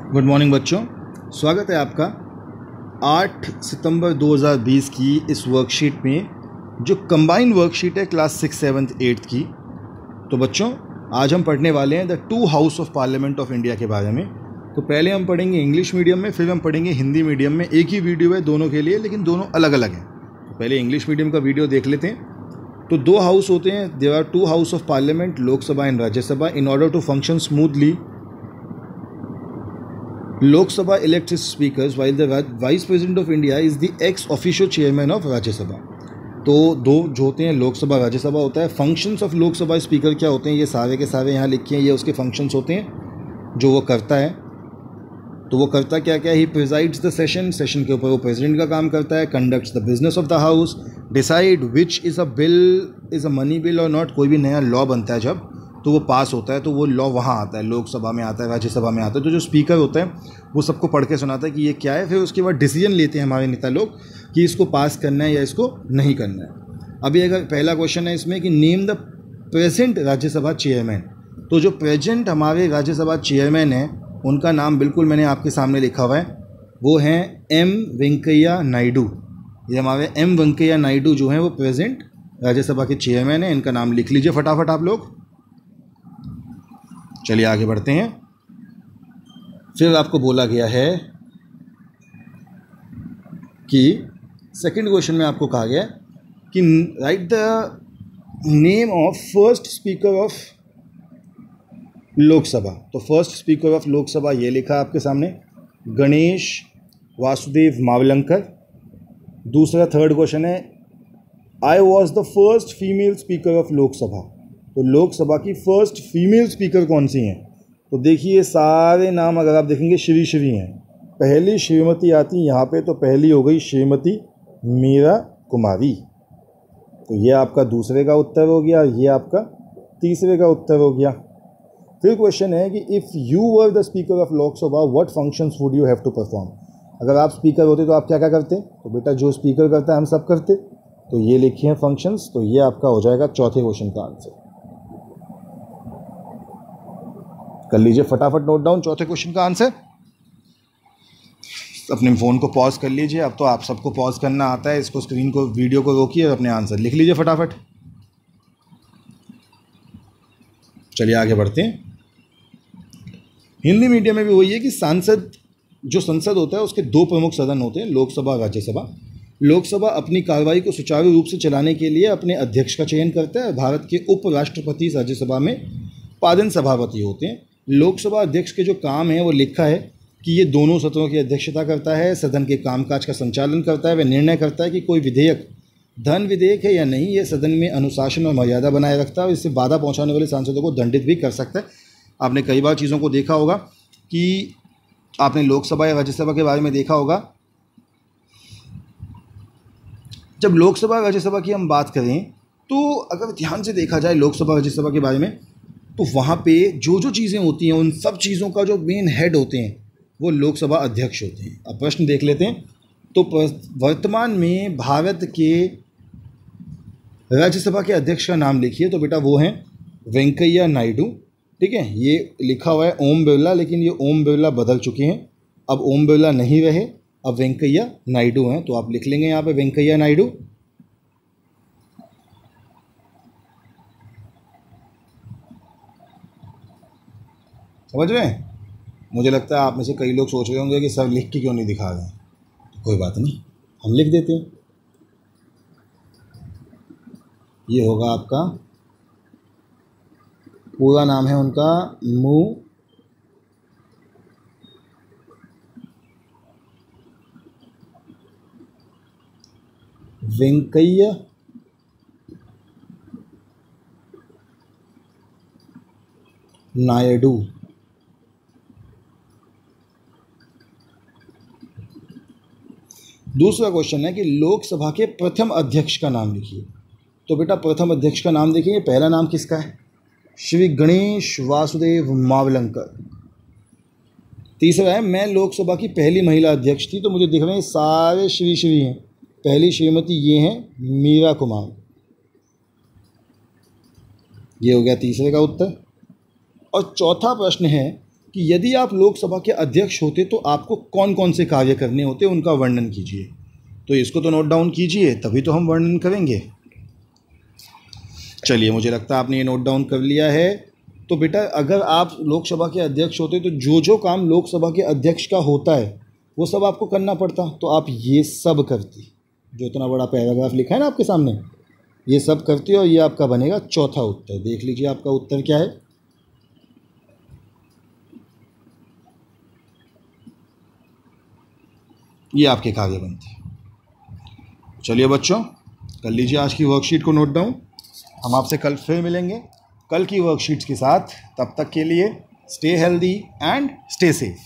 Good morning बच्चों, स्वागत है आपका 8 सितंबर 2020 की इस वर्कशीट में, जो कंबाइंड वर्कशीट है क्लास 6, 7, 8 की। तो बच्चों, आज हम पढ़ने वाले हैं the 2 house of parliament of India के बारे में। तो पहले हम पढ़ेंगे इंग्लिश मीडियम में, फिर हम पढ़ेंगे हिंदी मीडियम में। एक ही वीडियो है दोनों के लिए, लेकिन दोनों अलग अलग हैं। तो पहले इंग्लिश मीडियम का वीडियो देख लेते हैं। तो 2 हाउस होते हैं, there are 2 house of parliament, Lok Sabha and Rajya Sabha. In order to function smoothly, Lok Sabha elects its speakers while the Vice President of India is the ex-officio chairman of Rajya Sabha। तो दो जो होते हैं, लोकसभा राज्यसभा होता है। फंक्शंस ऑफ लोकसभा स्पीकर क्या होते हैं, ये सारे के सारे यहाँ लिखे हैं। ये उसके फंक्शंस होते हैं जो वो करता है। तो वो करता क्या क्या, ही प्रिजाइड्स द सेशन, सेशन के ऊपर वो प्रेसिडेंट का काम करता है। Conducts the business of the house, decide which is a bill is a money bill और नॉट। कोई भी नया लॉ बनता है जब, तो वो पास होता है, तो वो लॉ वहाँ आता है, लोकसभा में आता है, राज्यसभा में आता है। तो जो स्पीकर होता है वो सबको पढ़ के सुनाता है कि ये क्या है। फिर उसके बाद डिसीजन लेते हैं हमारे नेता लोग कि इसको पास करना है या इसको नहीं करना है। अभी अगर पहला क्वेश्चन है इसमें कि name the present Rajya Sabha chairman. तो जो प्रेजेंट हमारे राज्यसभा चेयरमैन हैं, उनका नाम बिल्कुल मैंने आपके सामने लिखा हुआ है, वो हैं एम वेंकैया नायडू। ये हमारे एम वेंकैया नायडू जो हैं वो प्रेजेंट राज्यसभा के चेयरमैन हैं। इनका नाम लिख लीजिए फटाफट आप लोग। चलिए आगे बढ़ते हैं। फिर आपको बोला गया है कि सेकंड क्वेश्चन में आपको कहा गया कि right the name of first speaker of Lok Sabha. तो फर्स्ट स्पीकर ऑफ लोकसभा ये लिखा आपके सामने, गणेश वासुदेव मावलंकर। दूसरा थर्ड क्वेश्चन है, I was the first female speaker of Lok Sabha. तो लोकसभा की फर्स्ट फीमेल स्पीकर कौन सी हैं? तो देखिए सारे नाम अगर आप देखेंगे श्री हैं। पहली श्रीमती आती यहाँ पे, तो पहली हो गई श्रीमती मीरा कुमारी। तो ये आपका दूसरे का उत्तर हो गया, ये आपका तीसरे का उत्तर हो गया। फिर क्वेश्चन है कि if you were the speaker of Lok Sabha what functions would you have to perform. अगर आप स्पीकर होते तो आप क्या क्या करते? तो बेटा जो स्पीकर करता है हम सब करते। तो ये लिखिए हैं फंक्शंस। तो ये आपका हो जाएगा चौथे क्वेश्चन का आंसर। कर लीजिए फटाफट नोट डाउन चौथे क्वेश्चन का आंसर। अपने फ़ोन को पॉज कर लीजिए। अब तो आप सबको पॉज करना आता है, इसको स्क्रीन को, वीडियो को रोकिए और अपने आंसर लिख लीजिए फटाफट। चलिए आगे बढ़ते हैं। हिंदी मीडियम में भी वही है कि सांसद, जो संसद होता है उसके 2 प्रमुख सदन होते हैं, लोकसभा और राज्यसभा। लोकसभा अपनी कार्रवाई को सुचारू रूप से चलाने के लिए अपने अध्यक्ष का चयन करता है। भारत के उपराष्ट्रपति राज्यसभा में पादन सभापति होते हैं। लोकसभा अध्यक्ष के जो काम है वो लिखा है कि ये दोनों सदनों की अध्यक्षता करता है, सदन के कामकाज का संचालन करता है, वह निर्णय करता है कि कोई विधेयक धन विधेयक है या नहीं, ये सदन में अनुशासन और मर्यादा बनाए रखता है और इससे बाधा पहुंचाने वाले सांसदों को दंडित भी कर सकता है। आपने कई बार चीज़ों को देखा होगा कि आपने लोकसभा या राज्यसभा के बारे में देखा होगा। जब लोकसभा राज्यसभा की हम बात करें तो अगर ध्यान से देखा जाए लोकसभा राज्यसभा के बारे में, तो वहाँ पे जो जो चीज़ें होती हैं उन सब चीज़ों का जो मेन हेड होते हैं वो लोकसभा अध्यक्ष होते हैं। अब प्रश्न देख लेते हैं। तो वर्तमान में भारत के राज्यसभा के अध्यक्ष का नाम लिखिए। तो बेटा वो हैं वेंकैया नायडू। ठीक है, ये लिखा हुआ है ओम बिरला, लेकिन ये ओम बिरला बदल चुके हैं। अब ओम बिरला नहीं रहे, अब वेंकैया नायडू हैं। तो आप लिख लेंगे यहाँ पे वेंकैया नायडू। समझ रहे हैं? मुझे लगता है आप में से कई लोग सोच रहे होंगे कि सर लिख के क्यों नहीं दिखा रहे हैं। तो कोई बात नहीं, हम लिख देते हैं। ये होगा आपका पूरा नाम है उनका, मु वेंकैया नायडू। दूसरा क्वेश्चन है कि लोकसभा के प्रथम अध्यक्ष का नाम लिखिए। तो बेटा प्रथम अध्यक्ष का नाम देखिए, पहला नाम किसका है? श्री गणेश वासुदेव मावलंकर। तीसरा है, मैं लोकसभा की पहली महिला अध्यक्ष थी। तो मुझे दिख रहे हैं सारे श्री हैं। पहली श्रीमती ये हैं मीरा कुमार। ये हो गया तीसरे का उत्तर। और चौथा प्रश्न है कि यदि आप लोकसभा के अध्यक्ष होते तो आपको कौन कौन से कार्य करने होते, उनका वर्णन कीजिए। तो इसको तो नोट डाउन कीजिए, तभी तो हम वर्णन करेंगे। चलिए, मुझे लगता है आपने ये नोट डाउन कर लिया है। तो बेटा, अगर आप लोकसभा के अध्यक्ष होते तो जो जो काम लोकसभा के अध्यक्ष का होता है वो सब आपको करना पड़ता, तो आप ये सब करती। जो इतना बड़ा पैराग्राफ लिखा है ना आपके सामने, ये सब करती और ये आपका बनेगा चौथा उत्तर। देख लीजिए आपका उत्तर क्या है। ये आपके कार्य बनते हैं। चलिए बच्चों, कर लीजिए आज की वर्कशीट को नोट डाउन। हम आपसे कल फिर मिलेंगे कल की वर्कशीट्स के साथ। तब तक के लिए stay healthy and stay safe.